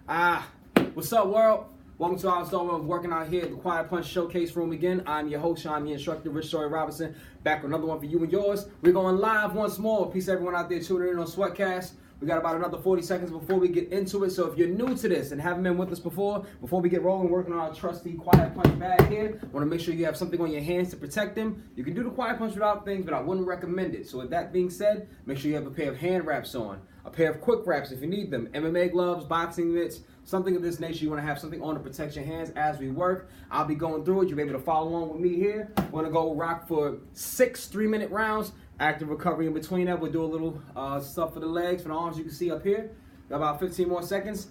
What's up, world? Welcome to our installment of working out here at the Quiet Punch Showcase Room again. I'm your host, I'm your instructor, Rich Story Robinson, back with another one for you and yours. We're going live once more. Peace to everyone out there tuning in on Sweatcast. We got about another 40 seconds before we get into it. So if you're new to this and haven't been with us before we get rolling working on our trusty Quiet Punch bag here, want to make sure you have something on your hands to protect them. You can do the Quiet Punch without things, but I wouldn't recommend it. So with that being said, make sure you have a pair of hand wraps on, a pair of quick wraps if you need them, MMA gloves, boxing mitts, something of this nature. You want to have something on to protect your hands as we work. I'll be going through it. You'll be able to follow along with me here. We're going to go rock for 6 3-minute rounds. Active recovery in between that. We'll do a little stuff for the legs, for the arms. You can see up here. Got about 15 more seconds.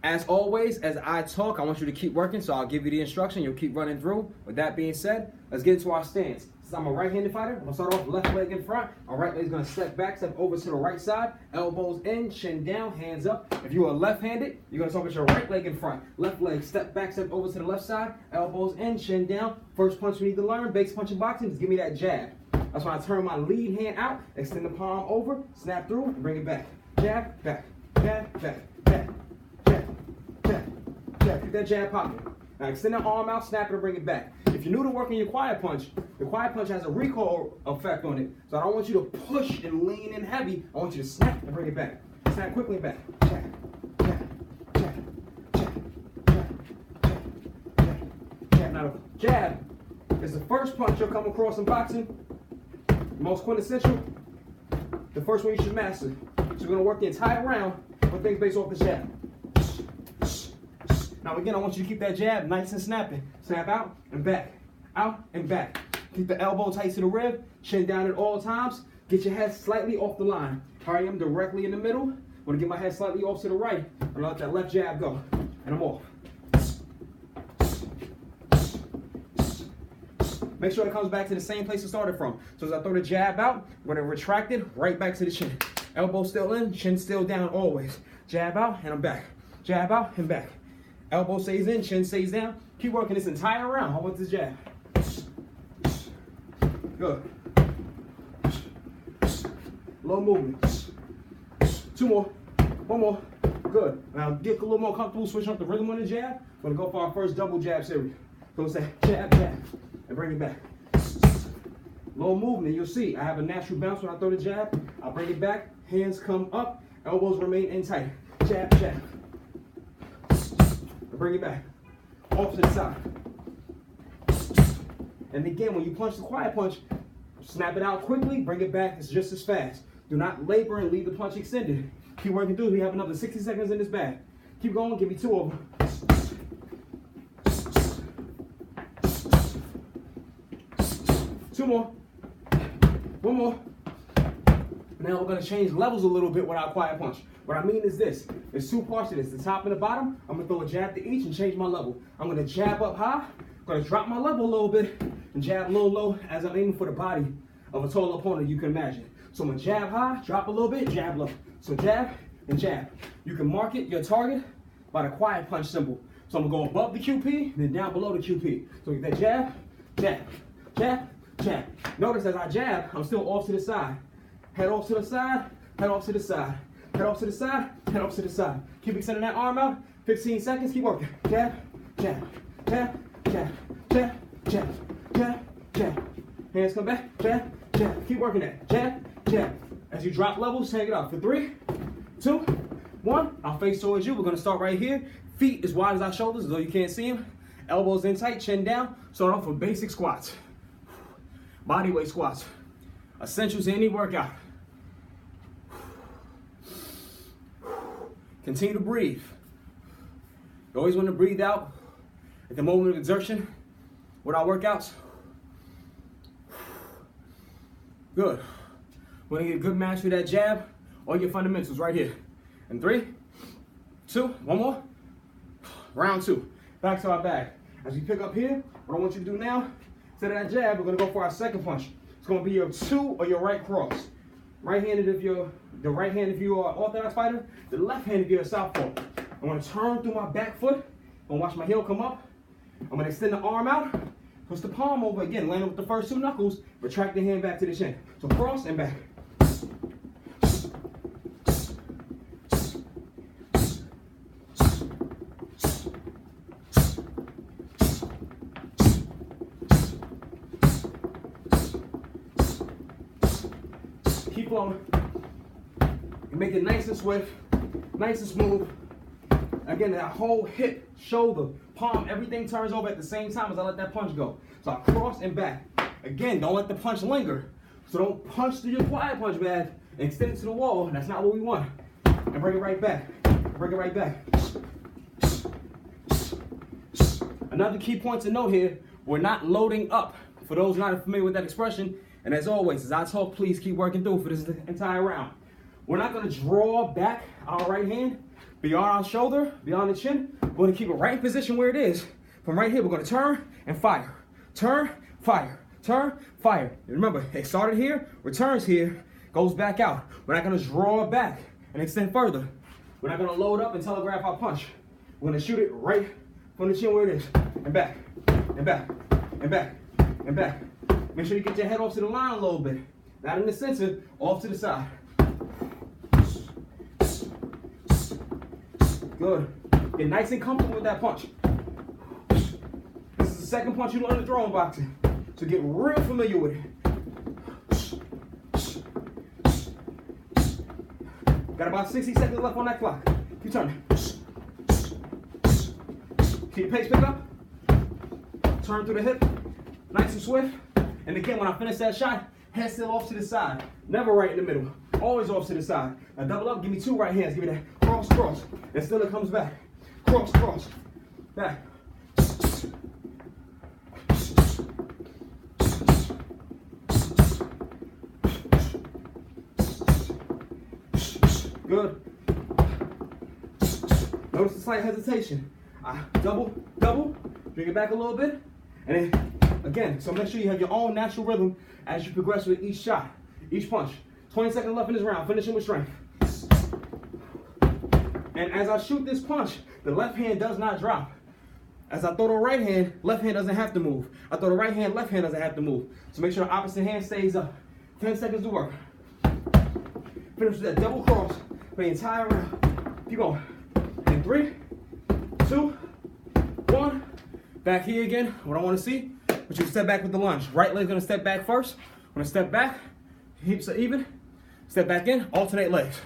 As always, as I talk, I want you to keep working, so I'll give you the instruction. You'll keep running through. With that being said, let's get into our stance. Since I'm a right-handed fighter, I'm going to start off left leg in front. Our right leg's going to step back, step over to the right side. Elbows in, chin down, hands up. If you are left-handed, you're going to start with your right leg in front. Left leg, step back, step over to the left side. Elbows in, chin down. First punch we need to learn, base punch in boxing, just give me that jab. That's when I turn my lead hand out, extend the palm over, snap through, and bring it back. Jab, back, jab, back, jab, jab, jab, jab. Keep that jab popping. Now extend that arm out, snap it, and bring it back. If you're new to working your quiet punch, the quiet punch has a recoil effect on it. So I don't want you to push and lean in heavy. I want you to snap and bring it back. Snap quickly and back. Jab, jab, jab, jab, jab, jab, jab. Now the jab is the first punch you'll come across in boxing. Most quintessential, the first one you should master. So we're going to work the entire round with things based off the jab. Now again, I want you to keep that jab nice and snapping. Snap out and back, out and back. Keep the elbow tight to the rib, chin down at all times. Get your head slightly off the line. Here I am directly in the middle. I'm going to get my head slightly off to the right. I'm going to let that left jab go. And I'm off. Make sure it comes back to the same place it started from. So as I throw the jab out, I'm going to retract it right back to the chin. Elbow still in, chin still down always. Jab out and I'm back. Jab out and back. Elbow stays in, chin stays down. Keep working this entire round. How about this jab? Good. Low movement. 2 more. 1 more. Good. Now get a little more comfortable switching up the rhythm on the jab. We're going to go for our first double jab series. So it's that jab, jab. And bring it back. Low movement, you'll see I have a natural bounce when I throw the jab. I bring it back, hands come up, elbows remain in tight. Jab, jab. And bring it back. Off to the side. And again, when you punch the quiet punch, snap it out quickly, bring it back, it's just as fast. Do not labor and leave the punch extended. Keep working through, we have another 60 seconds in this bag. Keep going, give me 2 of them. 2 more. 1 more. Now we're going to change levels a little bit with our quiet punch. What I mean is this. There's 2 parts to this. The top and the bottom. I'm going to throw a jab to each and change my level. I'm going to jab up high. I'm going to drop my level a little bit and jab a little low as I'm aiming for the body of a tall opponent you can imagine. So I'm going to jab high, drop a little bit, jab low. So jab and jab. You can mark it, your target, by the quiet punch symbol. So I'm going to go above the QP, then down below the QP. So get that jab, jab, jab, jab. Notice as I jab, I'm still off to the side. Head off to the side, head off to the side. Head off to the side, head off to the side. Keep extending that arm out. 15 seconds, keep working. Jab, jab, jab, jab, jab, jab, jab, jab. Hands come back, jab, jab. Keep working that. Jab, jab. As you drop levels, take it out for 3, 2, 1. I'll face towards you. We're gonna start right here. Feet as wide as our shoulders, though you can't see them. Elbows in tight, chin down. Start off with basic squats. Body weight squats. Essentials to any workout. Continue to breathe. You always want to breathe out at the moment of exertion with our workouts. Good. We're going to get a good match with that jab. All your fundamentals right here. In 3, 2, 1 more. Round 2. Back to our bag. As we pick up here, what I want you to do now, instead of that jab, we're going to go for our second punch. It's going to be your 2 or your right cross. Right-handed if you're the right hand if you are an orthodox fighter, the left hand if you're a southpaw. I'm going to turn through my back foot. I'm going to watch my heel come up. I'm going to extend the arm out. Push the palm over again, landing with the first 2 knuckles. Retract the hand back to the chin. So cross and back. flowing. You make it nice and swift, nice and smooth. Again, that whole hip, shoulder, palm, everything turns over at the same time as I let that punch go. So I cross and back. Again, don't let the punch linger. So don't punch through your quiet punch bag and extend it to the wall. That's not what we want. And bring it right back. Bring it right back. Another key point to note here, we're not loading up. For those not familiar with that expression, and as always, as I talk, please keep working through for this entire round. We're not going to draw back our right hand beyond our shoulder, beyond the chin. We're going to keep it right in position where it is. From right here, we're going to turn and fire. Turn, fire. Turn, fire. And remember, it started here, returns here, goes back out. We're not going to draw back and extend further. We're not going to load up and telegraph our punch. We're going to shoot it right from the chin where it is. And back, and back, and back, and back. Make sure you get your head off to the line a little bit. Not in the center, off to the side. Good. Get nice and comfortable with that punch. This is the second punch you learn to throw in boxing. So get real familiar with it. Got about 60 seconds left on that clock. Keep turning. Keep your pace pick up. Turn through the hip. Nice and swift. And again, when I finish that shot, head still off to the side. Never right in the middle. Always off to the side. Now double up, give me 2 right hands. Give me that cross, cross. And still it comes back. Cross, cross. Back. Good. Notice the slight hesitation. Double, bring it back a little bit. And then, again, so make sure you have your own natural rhythm as you progress with each shot, each punch. 20 seconds left in this round, finishing with strength. And as I shoot this punch, the left hand does not drop. As I throw the right hand, left hand doesn't have to move. I throw the right hand, left hand doesn't have to move. So make sure the opposite hand stays up. 10 seconds to work. Finish with that double cross for the entire round. Keep going. In 3, 2, 1. Back here again. What I want to see, but you step back with the lunge. Right leg's gonna step back first. I'm gonna step back, hips are even. Step back in, alternate legs.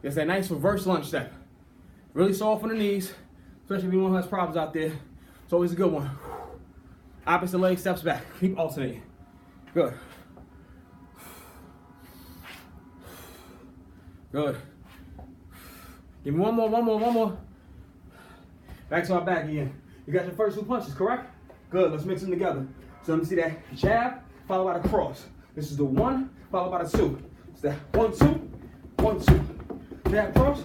It's that nice reverse lunge step. Really soft on the knees, especially if you're one who has problems out there. It's always a good one. Opposite leg steps back. Keep alternating. Good. Good. Give me one more. Back to our back again. You got your first 2 punches, correct? Good, let's mix them together. So let me see that jab, followed by the cross. This is the 1, followed by the 2. It's that 1, 2, 1, 2. Jab, cross,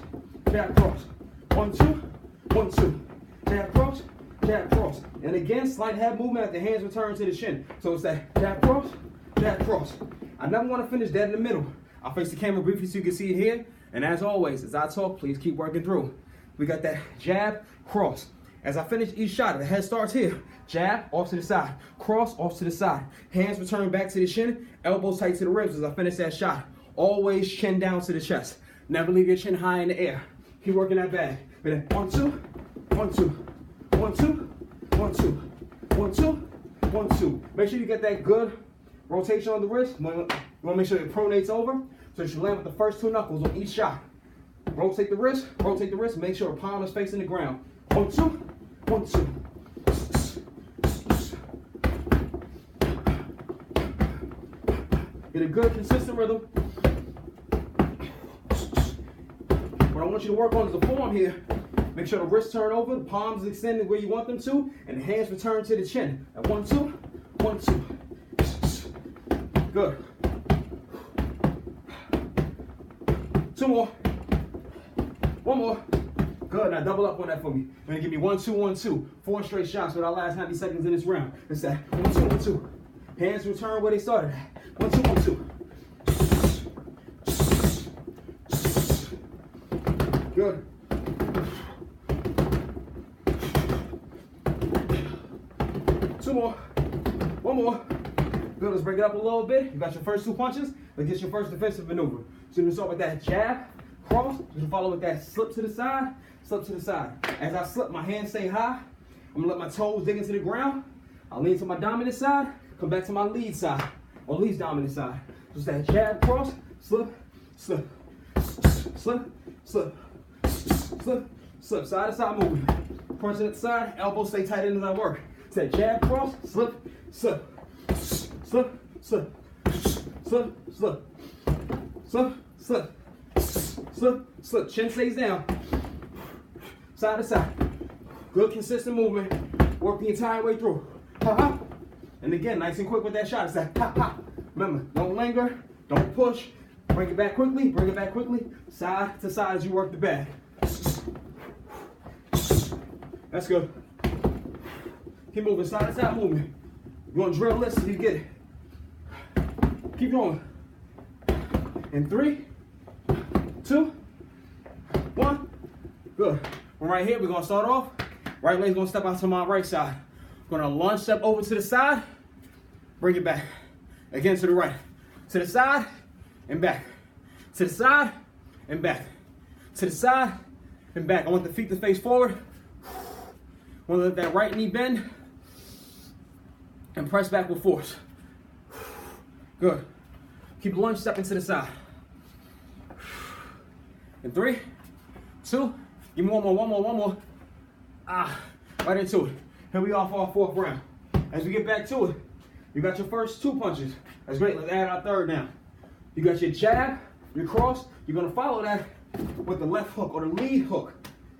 jab, cross. 1, 2, 1, 2. Jab, cross, jab, cross. And again, slight head movement as the hands return to the chin. So it's that jab, cross, jab, cross. I never want to finish that in the middle. I'll face the camera briefly so you can see it here. And as always, as I talk, please keep working through. We got that jab, cross. As I finish each shot, the head starts here. Jab, off to the side. Cross, off to the side. Hands return back to the chin. Elbows tight to the ribs as I finish that shot. Always chin down to the chest. Never leave your chin high in the air. Keep working that bag. 1, 2, 1, 2. 1, 2, 1, 2. 1, 2, 1, 2. Make sure you get that good rotation on the wrist. You want to make sure it pronates over. So you should land with the first 2 knuckles on each shot. Rotate the wrist, make sure the palm is facing the ground. 1, 2, 1, 2. Get a good, consistent rhythm. What I want you to work on is the form here. Make sure the wrists turn over, the palms extended where you want them to, and the hands return to the chin. At 1, 2, 1, 2. Good. 2 more. 1 more. Good. Now double up on that for me. You're gonna give me 1, 2, 1, 2. 4 straight shots with our last 90 seconds in this round. It's that 1, 2, 1, 2. Hands return where they started at. 1, 2, 1, 2. Good. Two more. 1 more. Good. Let's break it up a little bit. You got your first 2 punches. Let's get your first defensive maneuver. So you start with that jab, cross. You can follow with that slip to the side, slip to the side. As I slip, my hands stay high. I'm gonna let my toes dig into the ground. I'll lean to my dominant side. come back to my lead side, or least dominant side. Just that jab, cross, slip, slip, slip, slip, slip, slip, side to side movement. Punch at the side, elbows stay tight in as I work. It's that jab, cross, slip, slip, slip, slip, slip, slip, slip, slip, slip, slip. Chin stays down. Side to side. Good consistent movement. Work the entire way through. Ha ha. And again, nice and quick with that shot. It's that ha ha. Remember, don't linger, don't push. Bring it back quickly, bring it back quickly. Side to side as you work the bag. That's good. Keep moving, side to side movement. You're gonna drill this till you get it. Keep going. In 3, 2, 1. Good. From right here, we're gonna start off. Right leg's gonna step out to my right side. Gonna lunge, step over to the side, bring it back. Again to the right. To the side and back. To the side and back. To the side and back. I want the feet to face forward. I want to let that right knee bend and press back with force. Good. Keep lunge stepping to the side. In 3, 2, give me one more. Right into it. Here we are for our 4th round. As we get back to it, you got your first 2 punches. That's great. Let's add our 3rd now. You got your jab, your cross. You're going to follow that with the left hook or the lead hook.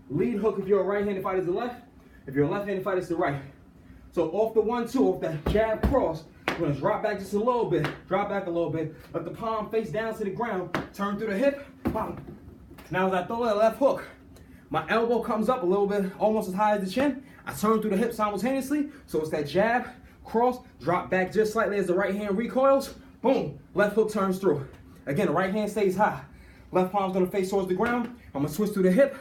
Lead hook if you're a right-handed fighter is the left. If you're a left-handed fighter, it's the right. So off the 1-2, off that jab cross, you're going to drop back just a little bit. Drop back a little bit. Let the palm face down to the ground. Turn through the hip. Bam. Now as I throw that left hook, my elbow comes up a little bit, almost as high as the chin. I turn through the hip simultaneously. So it's that jab, cross, drop back just slightly as the right hand recoils. Boom. Left hook turns through. Again, the right hand stays high. Left palm's going to face towards the ground. I'm going to switch through the hip,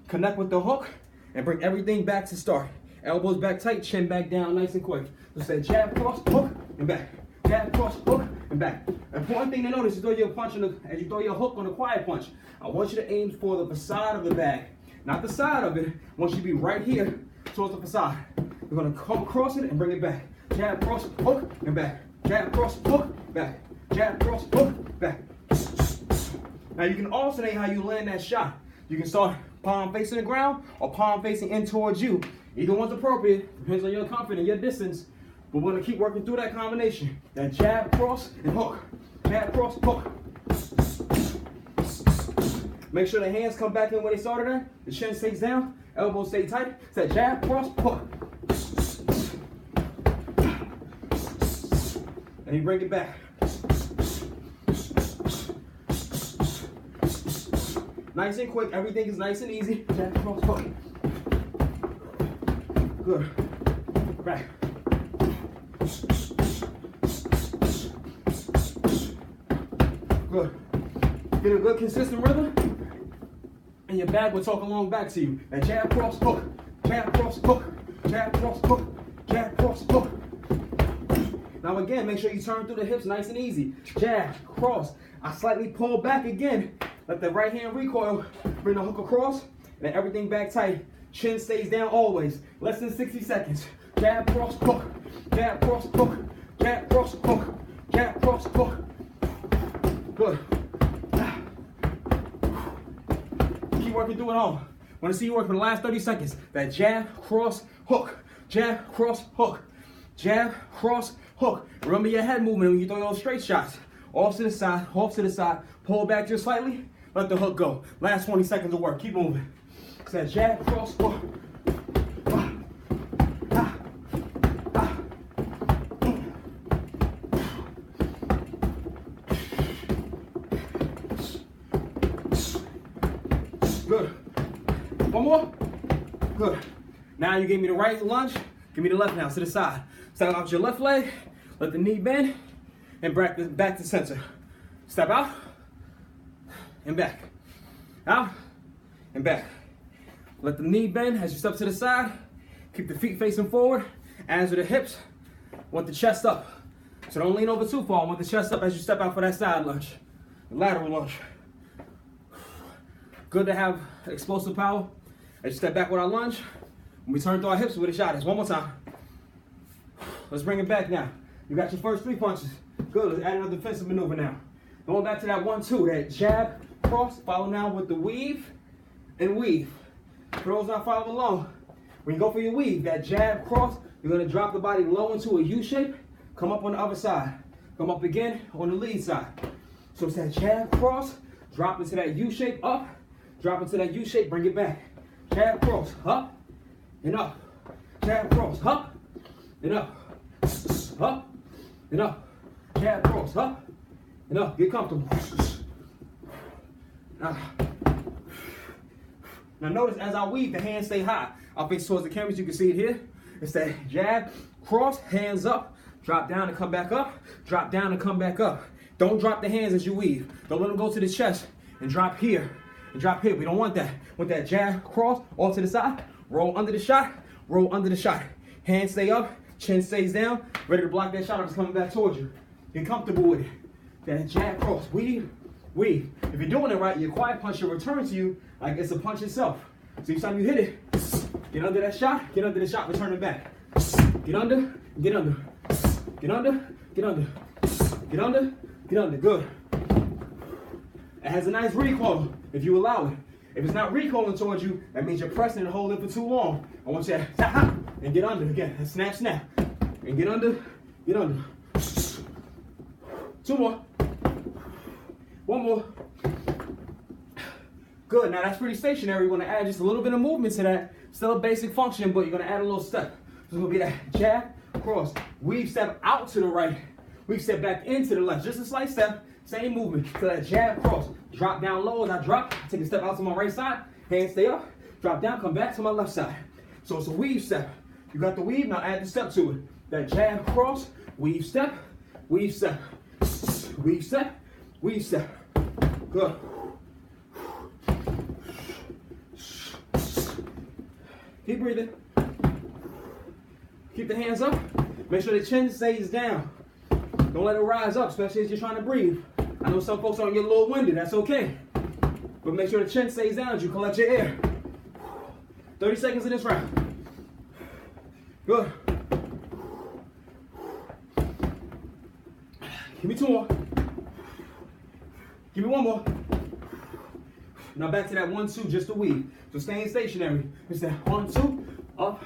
connect with the hook, and bring everything back to start. Elbows back tight, chin back down nice and quick. Just say jab, cross, hook, and back. Jab, cross, hook, and back. Important thing to notice is as you throw your hook on a quiet punch, I want you to aim for the facade of the bag. Not the side of it. I want you to be right here towards the facade. You're going to come across it and bring it back. Jab, cross, hook, and back. Jab, cross, hook, back. Jab, cross, hook, back. Now you can alternate how you land that shot. You can start palm facing the ground or palm facing in towards you. Either one's appropriate. Depends on your comfort and your distance. But we're going to keep working through that combination. That jab, cross, and hook. Jab, cross, hook. Make sure the hands come back in where they started at. The chin stays down. Elbows stay tight. It's that jab, cross, hook. And you bring it back. Nice and quick. Everything is nice and easy. Jab, cross, hook. Good. Back. Good. Get a good consistent rhythm. And your bag will talk along back to you. That jab, cross, hook. Jab, cross, hook. Jab, cross, hook. Jab, cross, hook. Now again, make sure you turn through the hips nice and easy. Jab, cross. I slightly pull back again. Let the right hand recoil. Bring the hook across. And everything back tight. Chin stays down always. Less than 60 seconds. Jab, cross, hook. Jab, cross, hook. Jab, cross, hook. Jab, cross, hook. Good. Keep working through it all. Want to see you work for the last 30 seconds. That jab, cross, hook. Jab, cross, hook. Jab, cross, hook. Remember your head movement when you throw those straight shots. Off to the side, off to the side. Pull back just slightly. Let the hook go. Last 20 seconds of work. Keep moving. It's that jab, cross, hook. Good. One more. Good. Now you gave me the right lunge. Give me the left now to the side. Step out your left leg. Let the knee bend. And back to center. Step out. And back. Out. And back. Let the knee bend as you step to the side. Keep the feet facing forward. Hands to the hips. Want the chest up. So don't lean over too far. Want the chest up as you step out for that side lunge. The lateral lunge. Good to have explosive power. As you step back with our lunge, when we turn through our hips with a shot. It's one more time. Let's bring it back now. You got your first 3 punches. Good, let's add another defensive maneuver now. Going back to that 1-2, that jab, cross, follow now with the weave and weave. For those not following along, when you go for your weave, that jab, cross, you're gonna drop the body low into a U shape, come up on the other side. Come up again on the lead side. So it's that jab, cross, drop into that U shape, up, drop into that U shape, bring it back. Jab, cross, up, and up. Jab, cross, up, and up. Up, and up. Jab, cross, up, and up. Get comfortable. Now notice as I weave, the hands stay high. I'll face towards the cameras, you can see it here. It's that jab, cross, hands up, drop down and come back up, drop down and come back up. Don't drop the hands as you weave. Don't let them go to the chest and drop here and drop here. We don't want that. With that jab, cross, off to the side, roll under the shot, roll under the shot. Hands stay up, chin stays down, ready to block that shot if it's coming back towards you. Get comfortable with it. That jab, cross, weave, weave. If you're doing it right, your quiet punch will return to you like it's a punch itself. So each time you hit it, get under that shot, get under the shot, return it back. Get under, get under. Get under, get under. Get under, get under. Good. It has a nice recoil if you allow it. If it's not recoiling towards you, that means you're pressing and holding for too long. I want you to and get under again. And snap, snap. And get under, get under. 2 more. 1 more. Good. Now that's pretty stationary. We're going to add just a little bit of movement to that. Still a basic function, but you're going to add a little step. So it's going to be that jab, cross, weave step out to the right, weave step back into the left. Just a slight step, same movement. So that jab, cross, drop down low as I drop, take a step out to my right side, hands stay up, drop down, come back to my left side. So it's a weave step. You got the weave, now add the step to it. That jab, cross, weave step, weave step, weave step, weave step. Good. Keep breathing. Keep the hands up. Make sure the chin stays down. Don't let it rise up, especially as you're trying to breathe. I know some folks are gonna get a little winded. That's okay. But make sure the chin stays down as you collect your air. 30 seconds in this round. Good. Give me 2 more. Give me 1 more. Now back to that 1-2, just a weave. So staying stationary. It's that 1-2, up,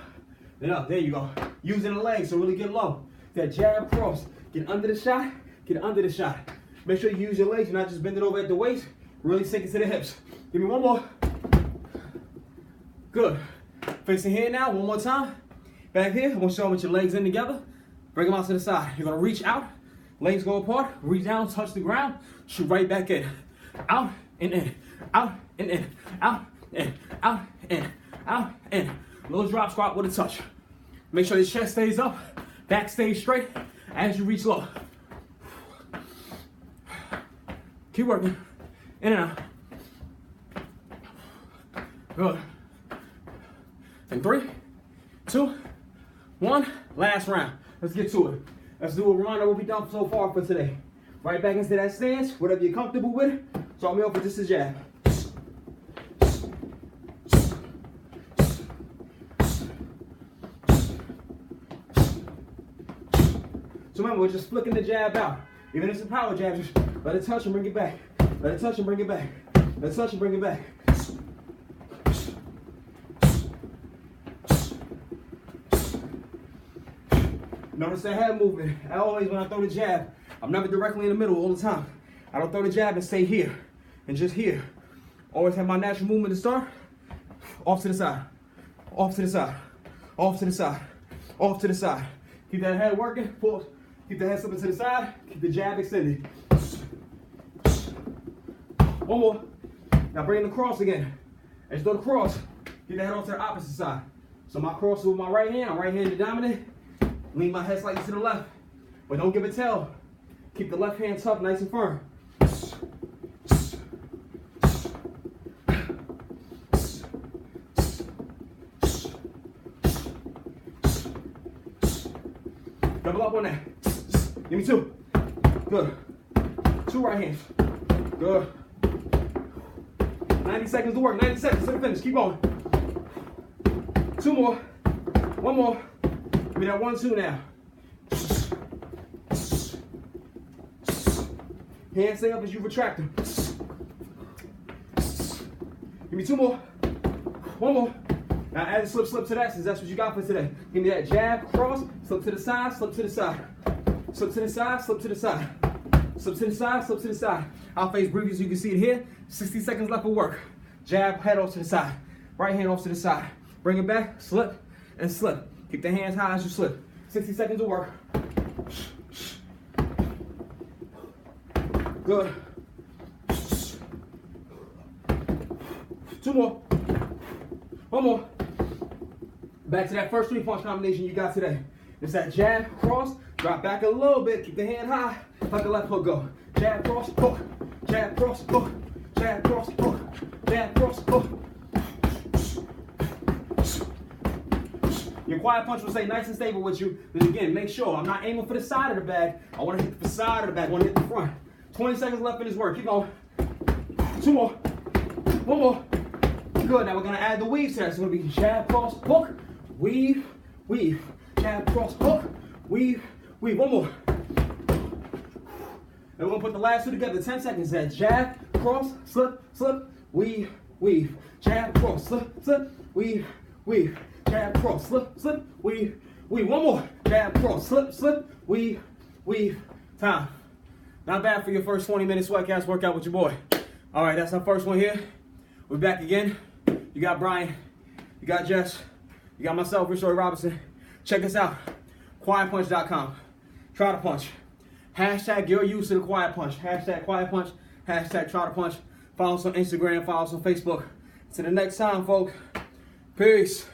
then up. There you go. Using the legs so really get low. That jab, cross. Get under the shot, get under the shot. Make sure you use your legs. You're not just bending over at the waist. Really sink it to the hips. Give me 1 more. Good. Facing here now, 1 more time. Back here, I'm gonna show them with your legs in together. Bring them out to the side. You're gonna reach out, legs go apart, reach down, touch the ground, shoot right back in. Out and in, out and in, out and out and out and. Little drop squat with a touch. Make sure your chest stays up, back stays straight as you reach low. Keep working. In and out. Good. And 3, 2, 1. Last round. Let's get to it. Let's do a reminder of what we've done so far for today. Right back into that stance, whatever you're comfortable with. Start me off with just a jab. So remember, we're just flicking the jab out. Even if it's a power jab, just let it touch and bring it back. Let it touch and bring it back. Let it touch and bring it back. Notice that head movement. I always, when I throw the jab, I'm never directly in the middle all the time. I don't throw the jab and stay here and just here. Always have my natural movement to start. Off to the side. Off to the side. Off to the side. Off to the side. Keep that head working. Pull. Keep the head slipping to the side. Keep the jab extended. 1 more. Now bring the cross again. As you throw the cross, get the head on to the opposite side. So my cross is with my right hand. I'm right-handed dominant. Lean my head slightly to the left. But don't give it tail. Keep the left hand tough, nice and firm. Double up on that. Give me 2. Good. 2 right hands. Good. 90 seconds to work. 90 seconds to the finish. Keep going. 2 more. 1 more. Give me that 1-2 now. Hands stay up as you retract them. Give me 2 more. 1 more. Now add a slip to that, since that's what you got for today. Give me that jab, cross, slip to the side, slip to the side. Slip to the side, slip to the side. Slip to the side, slip to the side. I'll face briefly so you can see it here. 60 seconds left of work. Jab, head off to the side. Right hand off to the side. Bring it back, slip, and slip. Keep the hands high as you slip. 60 seconds of work. Good. 2 more. 1 more. Back to that first 3-punch combination you got today. It's that jab, cross, drop back a little bit, keep the hand high, let the left hook go. Jab, cross, hook, jab, cross, hook, jab, cross, hook, jab, cross, hook. Your quiet punch will stay nice and stable with you. But again, make sure I'm not aiming for the side of the bag. I want to hit the side of the bag, I want to hit the front. 20 seconds left in this work. Keep going. 2 more. 1 more. Good. Now we're going to add the weave to that. It's going to be jab, cross, hook, weave, weave. Jab, cross, hook, weave, weave. 1 more. And we're going to put the last 2 together. 10 seconds. That jab, cross, slip, slip, weave, weave. Jab, cross, slip, slip, weave, weave. Jab, cross, slip, slip, weave, weave. 1 more. Jab, cross, slip, slip, weave, weave. Time. Not bad for your first 20-minute Sweatcast workout with your boy. All right, that's our first one here. We're back again. You got Brian. You got Jess. You got myself, Rich Roy Robinson. Check us out. QuietPunch.com. Try to punch. Hashtag your use of the quiet punch. Hashtag quiet punch. Hashtag try to punch. Follow us on Instagram. Follow us on Facebook. Till the next time, folks. Peace.